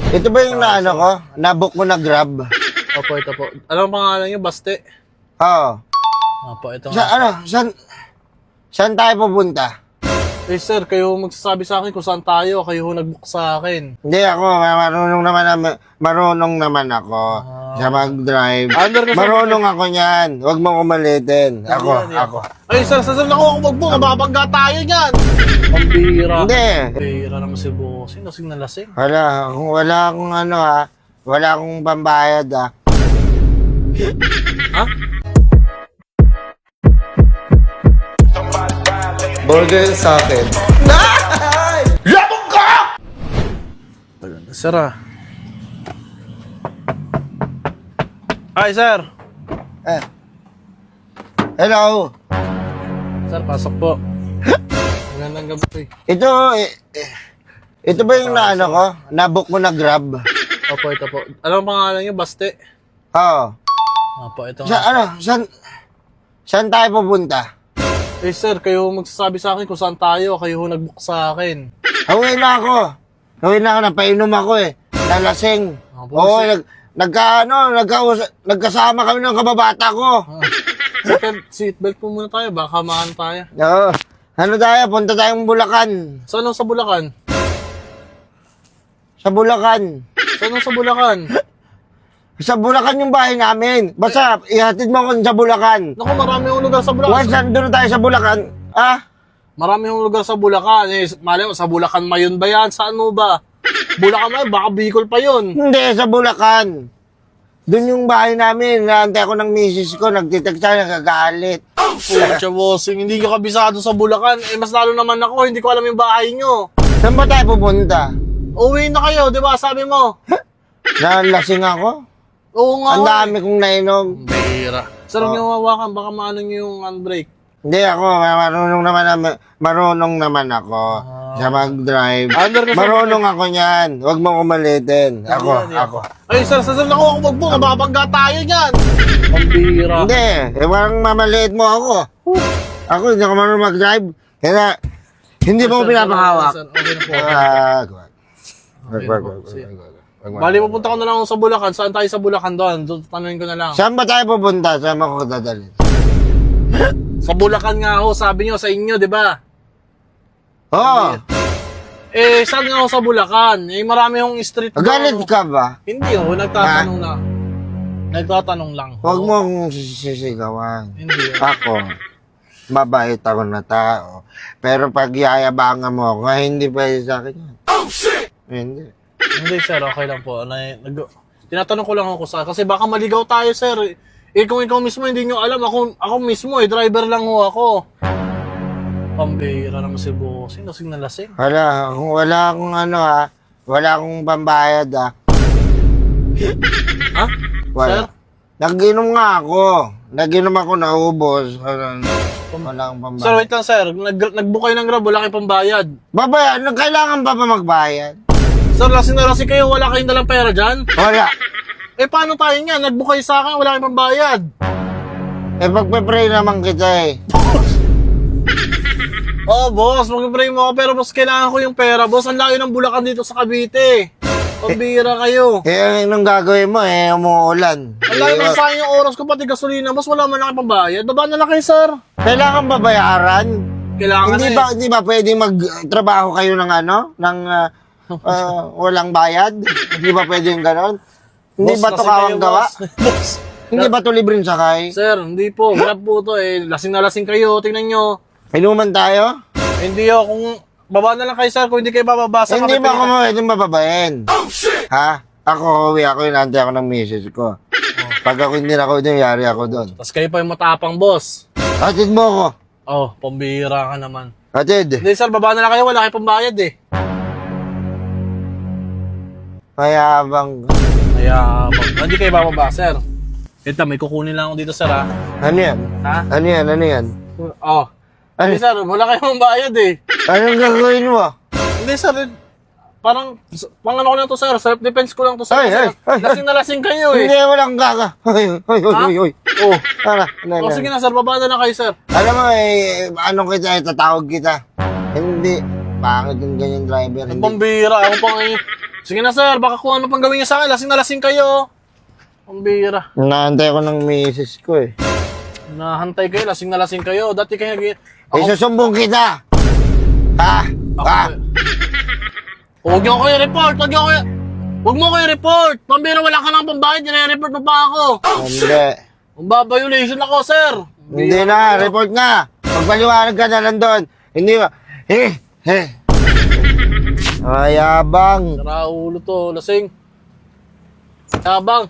Ito ba yung naano ko? Nabook mo na Grab? Opo, ito po. Anong pangalan niyo? Baste? Oo. Opo, ito Sa, nga. saan tayo pupunta? Eh sir, kayo magsasabi sa akin kung saan tayo. Kayo nag-book sa akin. Hindi ako, marunong naman ako sa mag-drive. Marunong ako niyan. Huwag mo kumalitin. Ako. Ay sir, saan ako mag-book? Mababangga tayo niyan. Pambira. Hindi. Pambira naman si Bossing. Lasing na lasing. Wala akong wala akong pambayad Ha? Burger sa akin. Labog ka! Sir Hi sir. Hello. Sir, pasok po. Magandang gabi. Ito ba yung naano ko? Nabook mo na Grab? Opo, ito po. Anong pangalan niyo? Baste? Oo. Opo, ito nga. Saan tayo pupunta? Eh sir, kayo magsasabi sa akin kung saan tayo. Kayo nag-book sa akin. Uwi na ako. Napainom ako eh. Nalasing. Oo, nagkasama kami ng kababata ko. Second, seatbelt po muna tayo. Baka mahan tayo. Oo. Punta tayong Bulacan. Saan sa Bulacan? Sa Bulacan. Saan sa Bulacan? Sa Bulacan yung bahay namin. Basta, ihatid mo ako sa Bulacan. Naku, marami yung lugar sa Bulacan. Once nandun tayo sa Bulacan, Marami yung lugar sa Bulacan. Eh, mali mo, sa Bulacan Mayon ba yan? Saan mo ba? Bulacan Mayon, baka Bicol pa yun. Hindi, sa Bulacan. Doon yung bahay namin. Naantay ako ng misis ko. Nagtitext siya, nagagalit. Pucha Bossing, hindi ka kabisado sa Bulacan. Eh, mas lalo naman ako, hindi ko alam yung bahay nyo. Saan ba tayo pupunta? Uwi na kayo, di ba? Sabi mo. Nalasing ako? Oo nga. Ang dami kong nainom. Bira. Sir, huwag niyo mawakan, baka maano niyo yung handbrake. Hindi ako, marunong naman ako sa mag-drive. Marunong ako niyan. Huwag mo kumalitin. Ako. Ay, sir, saan ako mag-book? Mababangga tayo niyan. Pambira. Hindi, parang mamaliit mo ako. Ako, hindi ako marunong mag-drive. Kaya, hindi mo pinapahawak. Bali, pupunta ko na lang sa Bulacan. Saan tayo sa Bulacan doon? Tanungin ko na lang. Saan ba tayo pupunta? Saan ako dadalhin? Sa Bulacan nga ako, sabi nyo, sa inyo, di ba? Oo. Eh, saan nga ako sa Bulacan? Eh, marami yung street doon. Galit ka ba? Hindi oh, nagtatanong na. Nagtatanong lang. Huwag mo akong sisigawan. Hindi oh. Ako, mabait ako na tao. Pero pag yayabangan mo ako, hindi pwede sa akin yan. Oh, shit! Hindi. Hindi, sir. Okay lang po. Tinatanong ko lang ako sa... Kasi baka maligaw tayo, sir. Eh, kung ikaw mismo hindi nyo alam, ako mismo, driver lang ho ako. Pambira naman si Bossing. Lasing na lasing. Wala akong wala akong pambayad Ha? Wala. Sir? Nag-inom nga ako. Nag-inom ako, naubos. Wala akong pambayad. Sir, wait lang, sir. Nag-book kayo ng Grab, wala kayong pambayad. Babayad? Kailangan pa magbayad? Sir, lasing na lasing kayo, wala kayong dalang pera dyan? Wala. Eh, paano tayo nga? Nag-book kayo sa akin, wala kayong pambayad. Eh, pagpe-pray naman kita eh. Oh, boss, mag-pray mo ako, pero boss, kailangan ko yung pera. Boss, ang layo ng Bulacan dito sa Cavite. Pambira kayo. Eh, anong gagawin mo eh? Umuulan. Ang layo ng sayang yung oras ko, pati gasolina. Boss, wala man lang pambayad. Baba na lang kayo, sir. Kailangan babayaran? Kailangan Hindi na ba, hindi ba pwedeng magtrabaho kayo ng walang bayad? Hindi ba pwedeng ganon? Hindi Boss, ba ito kasi kawang kayo, gawa? Boss. Hindi ba ito libreng sakay? Sir, hindi po. Grab po to eh. Lasing na lasing kayo. Tingnan nyo. Inuman tayo? Hindi oh. Kung baba na lang kayo, sir. Kung hindi kayo bababasa. Hindi ba ako pwedeng bababain? Oh, shit! Ha? Ako, inaantay ako ng misis ko. Pag ako hindi na ako doon, yari ako doon. Tapos kayo pa yung matapang, boss. Hatid mo ako. Oh, pambira ka naman. Hatid. Hindi, sir. Baba na lang kayo. Wala kayong pambayad eh. Mayabang. Kaya, hindi kayo bababa, sir. Ito, may kukunin lang ako dito, sir, ha? Ano yan? Ha? Ano yan? Ano yan? Oh. Hindi, sir. Wala kayong pambayad eh. Anong gagawin mo? Hindi, sir. Parang, pangano ko lang to, sir. Self-defense ko lang to, sir. Ay. Lasing na lasing kayo eh. Hindi, walang gaga. Hoy. Oh. Tara, Oh, sige na, sir. Baba na lang kayo, sir. Alam mo anong kita, tatawag kita. Hindi. Bakit yung ganyan driver? Ang Hindi. pambira. Ako pa ngayon. Sige na sir, baka kung ano pang gawin niyo sa akin, lasing na lasing kayo. Ang bira. Naantay ko ng misis ko eh. Nahantay kayo, lasing na lasing kayo. Dati kayo Isusumbong kita! Ha? Ha? Huwag niyo ako i-report, Huwag mo ko i-report. Pambira, wala ka nang pambayad, nire-report mo pa ako. Hindi. Violation ako, sir. Hindi na, report nga. Pagpaliwanag ka na lang doon. Hindi ba? Ayabang. Sara ulo to, lasing. Yabang.